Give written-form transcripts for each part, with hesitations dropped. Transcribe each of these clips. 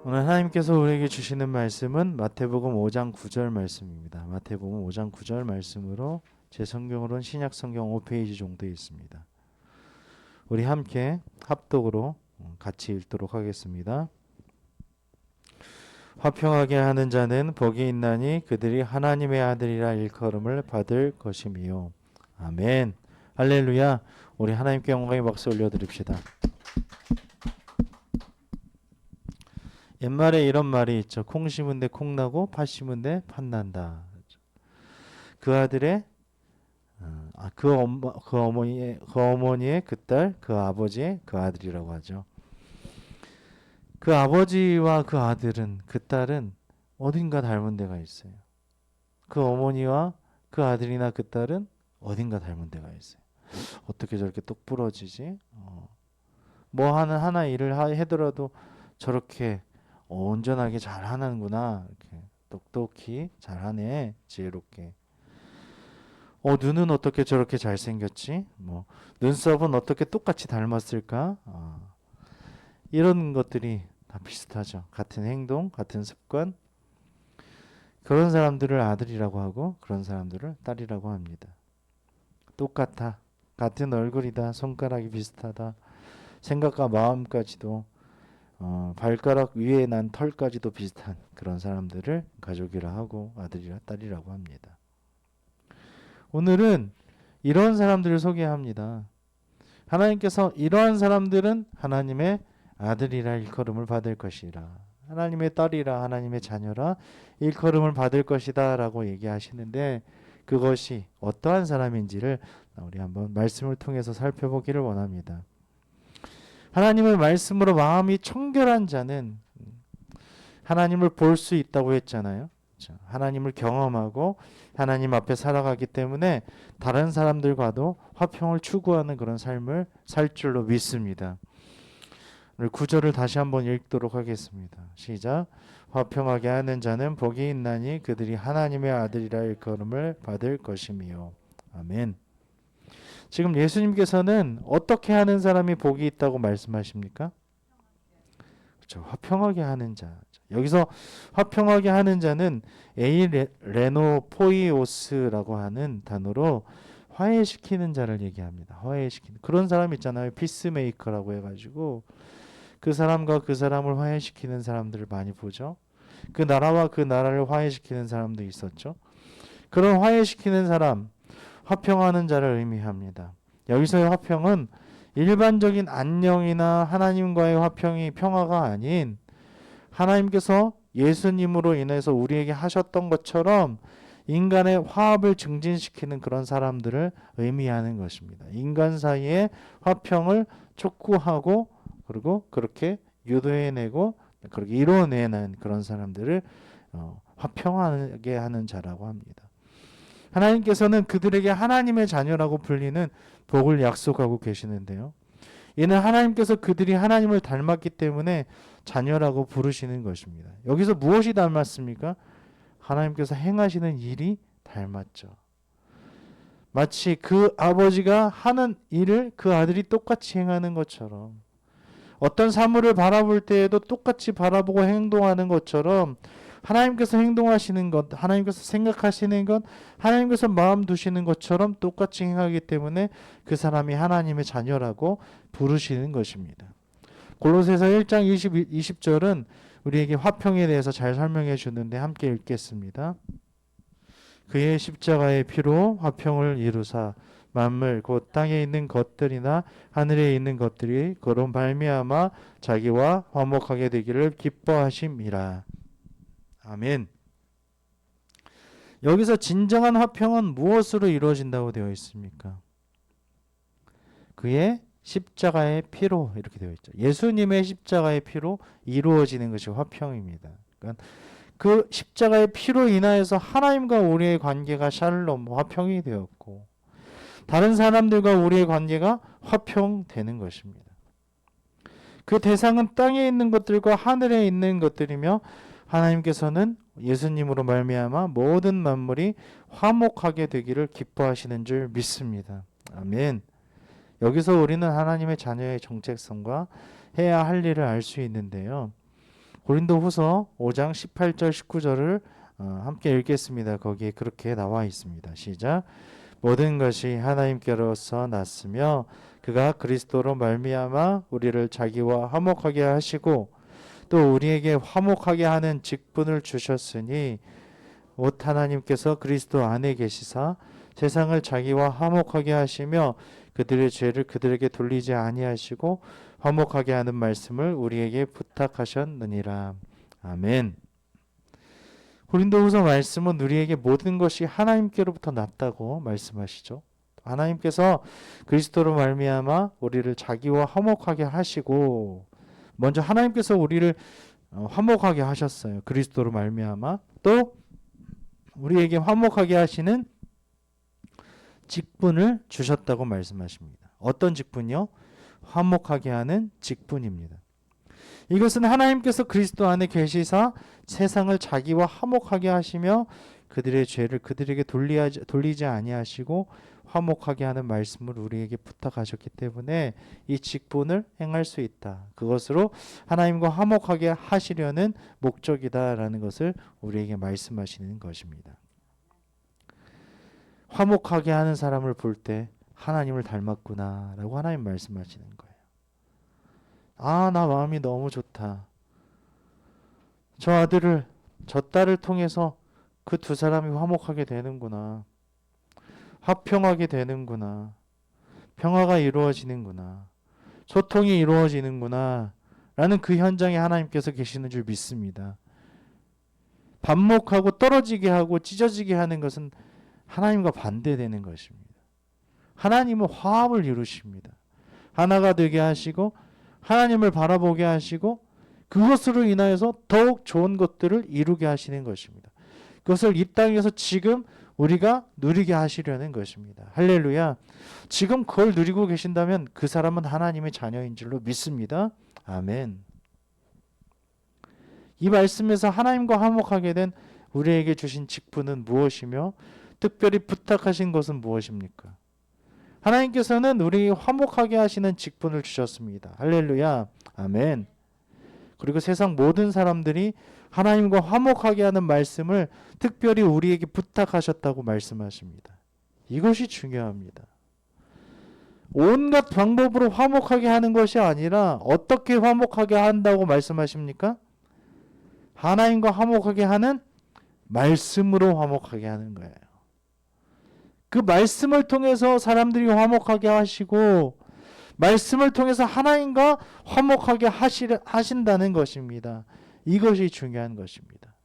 오늘 하나님께서 우리에게 주시는 말씀은 마태복음 5장 9절 말씀입니다. 마태복음 5장 9절 말씀으로 제 성경으로는 신약 성경 5페이지 정도 있습니다. 우리 함께 합독으로 같이 읽도록 하겠습니다. 화평하게 하는 자는 복이 있나니 그들이 하나님의 아들이라 일컬음을 받을 것이미요. 아멘. 할렐루야. 우리 하나님께 영광의 박수 올려드립시다. 옛말에 이런 말이 있죠. 콩 심은 데 콩 나고 팥 심은 데 팥 난다. 그 아들의 그 어머니의 그 딸, 그 아버지의 그 아들이라고 하죠. 그 아버지와 그 아들은 그 딸은 어딘가 닮은 데가 있어요. 그 어머니와 그 아들이나 그 딸은 어딘가 닮은 데가 있어요. 어떻게 저렇게 똑 부러지지? 뭐 하나 일을 하더라도 저렇게 온전하게 잘 하는구나. 이렇게 똑똑히 잘하네. 지혜롭게. 눈은 어떻게 저렇게 잘생겼지? 뭐 눈썹은 어떻게 똑같이 닮았을까? 이런 것들이 다 비슷하죠. 같은 행동, 같은 습관. 그런 사람들을 아들이라고 하고 그런 사람들을 딸이라고 합니다. 똑같아. 같은 얼굴이다. 손가락이 비슷하다. 생각과 마음까지도 발가락 위에 난 털까지도 비슷한 그런 사람들을 가족이라 하고 아들이라 딸이라고 합니다. 오늘은 이런 사람들을 소개합니다. 하나님께서 이러한 사람들은 하나님의 아들이라 일컬음을 받을 것이라, 하나님의 딸이라, 하나님의 자녀라 일컬음을 받을 것이다 라고 얘기하시는데, 그것이 어떠한 사람인지를 우리 한번 말씀을 통해서 살펴보기를 원합니다. 하나님의 말씀으로 마음이 청결한 자는 하나님을 볼 수 있다고 했잖아요. 하나님을 경험하고 하나님 앞에 살아가기 때문에 다른 사람들과도 화평을 추구하는 그런 삶을 살 줄로 믿습니다. 오늘 구절을 다시 한번 읽도록 하겠습니다. 시작. 화평하게 하는 자는 복이 있나니 그들이 하나님의 아들이라 일컬음을 받을 것이미요. 아멘. 지금 예수님께서는 어떻게 하는 사람이 복이 있다고 말씀하십니까? 그렇죠. 화평하게 하는 자. 여기서 화평하게 하는 자는 에이레노포이오스라고 하는 단어로 화해시키는 자를 얘기합니다. 화해시키는 그런 사람 있잖아요. 피스메이커라고 해가지고 그 사람과 그 사람을 화해시키는 사람들을 많이 보죠. 그 나라와 그 나라를 화해시키는 사람도 있었죠. 그런 화해시키는 사람, 화평하는 자를 의미합니다. 여기서의 화평은 일반적인 안녕이나 하나님과의 화평이 평화가 아닌, 하나님께서 예수님으로 인해서 우리에게 하셨던 것처럼 인간의 화합을 증진시키는 그런 사람들을 의미하는 것입니다. 인간 사이의 화평을 촉구하고 그리고 그렇게 유도해내고 그렇게 이루어내는 그런 사람들을 화평하게 하는 자라고 합니다. 하나님께서는 그들에게 하나님의 자녀라고 불리는 복을 약속하고 계시는데요. 이는 하나님께서 그들이 하나님을 닮았기 때문에 자녀라고 부르시는 것입니다. 여기서 무엇이 닮았습니까? 하나님께서 행하시는 일이 닮았죠. 마치 그 아버지가 하는 일을 그 아들이 똑같이 행하는 것처럼, 어떤 사물을 바라볼 때에도 똑같이 바라보고 행동하는 것처럼 하나님께서 행동하시는 것, 하나님께서 생각하시는 것, 하나님께서 마음 두시는 것처럼 똑같이 행하기 때문에 그 사람이 하나님의 자녀라고 부르시는 것입니다. 골로새서 1장 20절은 우리에게 화평에 대해서 잘 설명해 주는데 함께 읽겠습니다. 그의 십자가의 피로 화평을 이루사 만물 곧 땅에 있는 것들이나 하늘에 있는 것들이 그로 발미암아 자기와 화목하게 되기를 기뻐하심이라. 아멘. 여기서 진정한 화평은 무엇으로 이루어진다고 되어 있습니까? 그의 십자가의 피로 이렇게 되어 있죠. 예수님의 십자가의 피로 이루어지는 것이 화평입니다. 그러니까 그 십자가의 피로 인하여서 하나님과 우리의 관계가 샬롬, 화평이 되었고 다른 사람들과 우리의 관계가 화평되는 것입니다. 그 대상은 땅에 있는 것들과 하늘에 있는 것들이며 하나님께서는 예수님으로 말미암아 모든 만물이 화목하게 되기를 기뻐하시는 줄 믿습니다. 아멘. 여기서 우리는 하나님의 자녀의 정체성과 해야 할 일을 알 수 있는데요. 고린도후서 5장 18절 19절을 함께 읽겠습니다. 거기에 그렇게 나와 있습니다. 시작. 모든 것이 하나님께로서 났으며 그가 그리스도로 말미암아 우리를 자기와 화목하게 하시고 또 우리에게 화목하게 하는 직분을 주셨으니 곧 하나님께서 그리스도 안에 계시사 세상을 자기와 화목하게 하시며 그들의 죄를 그들에게 돌리지 아니하시고 화목하게 하는 말씀을 우리에게 부탁하셨느니라. 아멘. 고린도후서 말씀은 우리에게 모든 것이 하나님께로부터 났다고 말씀하시죠. 하나님께서 그리스도로 말미암아 우리를 자기와 화목하게 하시고, 먼저 하나님께서 우리를 화목하게 하셨어요. 그리스도로 말미암아. 또 우리에게 화목하게 하시는 직분을 주셨다고 말씀하십니다. 어떤 직분이요? 화목하게 하는 직분입니다. 이것은 하나님께서 그리스도 안에 계시사 세상을 자기와 화목하게 하시며 그들의 죄를 그들에게 돌리지 아니하시고 화목하게 하는 말씀을 우리에게 부탁하셨기 때문에 이 직분을 행할 수 있다. 그것으로 하나님과 화목하게 하시려는 목적이다라는 것을 우리에게 말씀하시는 것입니다. 화목하게 하는 사람을 볼 때 하나님을 닮았구나 라고 하나님 말씀하시는 거예요. 아, 나 마음이 너무 좋다. 저 아들을, 저 딸을 통해서 그 두 사람이 화목하게 되는구나. 화평하게 되는구나. 평화가 이루어지는구나. 소통이 이루어지는구나. 라는 그 현장에 하나님께서 계시는 줄 믿습니다. 반목하고 떨어지게 하고 찢어지게 하는 것은 하나님과 반대되는 것입니다. 하나님은 화합을 이루십니다. 하나가 되게 하시고 하나님을 바라보게 하시고 그것으로 인하여서 더욱 좋은 것들을 이루게 하시는 것입니다. 그것을 이 땅에서 지금 우리가 누리게 하시려는 것입니다. 할렐루야. 지금 그걸 누리고 계신다면 그 사람은 하나님의 자녀인 줄로 믿습니다. 아멘. 이 말씀에서 하나님과 화목하게 된 우리에게 주신 직분은 무엇이며 특별히 부탁하신 것은 무엇입니까? 하나님께서는 우리에게 화목하게 하시는 직분을 주셨습니다. 할렐루야. 아멘. 그리고 세상 모든 사람들이 하나님과 화목하게 하는 말씀을 특별히 우리에게 부탁하셨다고 말씀하십니다. 이것이 중요합니다. 온갖 방법으로 화목하게 하는 것이 아니라 어떻게 화목하게 한다고 말씀하십니까? 하나님과 화목하게 하는 말씀으로 화목하게 하는 거예요. 그 말씀을 통해서 사람들이 화목하게 하시고 말씀을 통해서 하나님과 화목하게 하신다는 것입니다. 이것이 중요한 것입니다.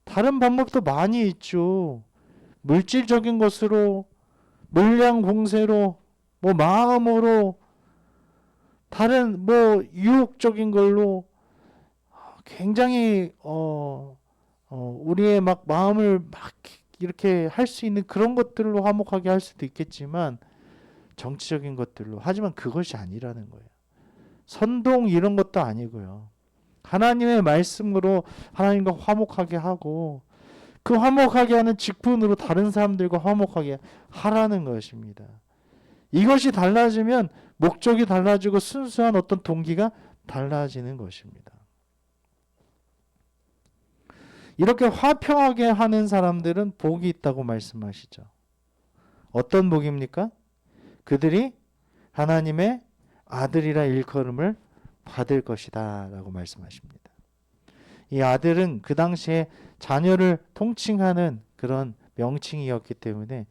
다른 방법도 많이 있죠. 물질적인 것으로, 물량 공세로, 마음으로, 다른 유혹적인 걸로 굉장히 우리의 마음을 이렇게 할 수 있는 그런 것들로 화목하게 할 수도 있겠지만 정치적인 것들로, 하지만 그것이 아니라는 거예요. 선동 이런 것도 아니고요. 하나님의 말씀으로 하나님과 화목하게 하고 그 화목하게 하는 직분으로 다른 사람들과 화목하게 하라는 것입니다. 이것이 달라지면 목적이 달라지고 순수한 어떤 동기가 달라지는 것입니다. 이렇게 화평하게 하는 사람들은 복이 있다고 말씀하시죠. 어떤 복입니까? 그들이 하나님의 아들이라 일컬음을 받을 것이다 라고 말씀하십니다. 이 아들은 그 당시에 자녀를 통칭하는 그런 명칭이었기 때문에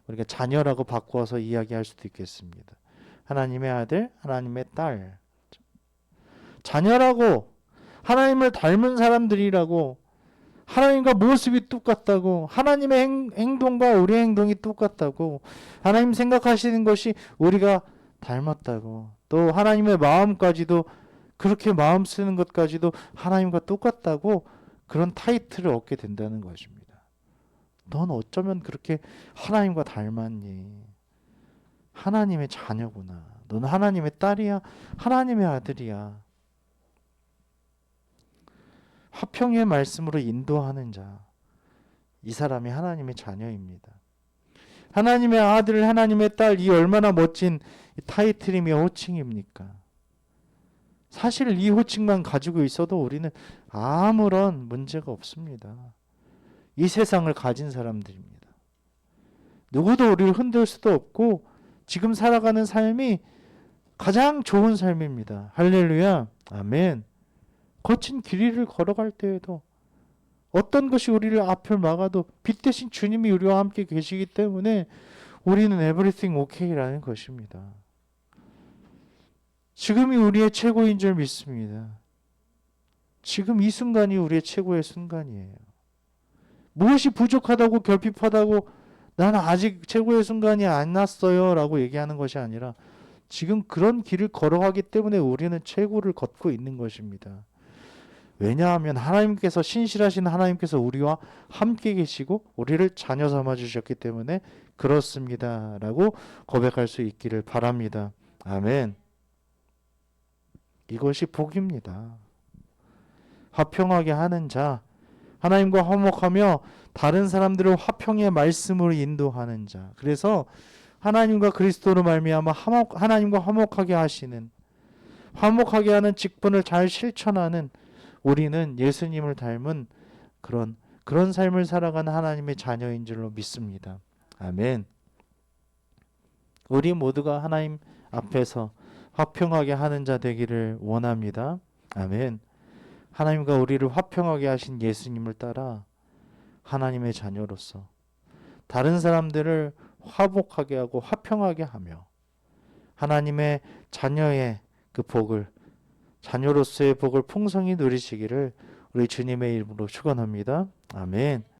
우리가 자녀라고 바꾸어서 이야기할 수도 있겠습니다. 하나님의 아들, 하나님의 딸. 자녀라고, 하나님을 닮은 사람들이라고, 하나님과 모습이 똑같다고, 하나님의 행동과 우리의 행동이 똑같다고, 하나님 생각하시는 것이 우리가 닮았다고, 또 하나님의 마음까지도, 그렇게 마음 쓰는 것까지도 하나님과 똑같다고 그런 타이틀을 얻게 된다는 것입니다. 넌 어쩌면 그렇게 하나님과 닮았니? 하나님의 자녀구나. 넌 하나님의 딸이야. 하나님의 아들이야. 화평의 말씀으로 인도하는 자, 이 사람이 하나님의 자녀입니다. 하나님의 아들, 하나님의 딸, 이 얼마나 멋진 타이틀이며 호칭입니까? 사실 이 호칭만 가지고 있어도 우리는 아무런 문제가 없습니다. 이 세상을 가진 사람들입니다. 누구도 우리를 흔들 수도 없고 지금 살아가는 삶이 가장 좋은 삶입니다. 할렐루야. 아멘. 거친 길 위를 걸어갈 때에도 어떤 것이 우리를 앞을 막아도 빛 대신 주님이 우리와 함께 계시기 때문에 우리는 everything okay라는 것입니다. 지금이 우리의 최고인 줄 믿습니다. 지금 이 순간이 우리의 최고의 순간이에요. 무엇이 부족하다고 결핍하다고 나는 아직 최고의 순간이 안 났어요 라고 얘기하는 것이 아니라 지금 그런 길을 걸어가기 때문에 우리는 최고를 걷고 있는 것입니다. 왜냐하면 하나님께서 신실하신 하나님께서 우리와 함께 계시고 우리를 자녀 삼아 주셨기 때문에 그렇습니다 라고 고백할 수 있기를 바랍니다. 아멘. 이것이 복입니다. 화평하게 하는 자, 하나님과 화목하며 다른 사람들을 화평의 말씀으로 인도하는 자. 그래서 하나님과 그리스도로 말미암아 하나님과 화목하게 하시는, 화목하게 하는 직분을 잘 실천하는 우리는 예수님을 닮은 그런 삶을 살아가는 하나님의 자녀인 줄로 믿습니다. 아멘. 우리 모두가 하나님 앞에서 화평하게 하는 자 되기를 원합니다. 아멘. 하나님과 우리를 화평하게 하신 예수님을 따라 하나님의 자녀로서 다른 사람들을 화목하게 하고 화평하게 하며 하나님의 자녀의 그 복을, 자녀로서의 복을 풍성히 누리시기를 우리 주님의 이름으로 축원합니다. 아멘.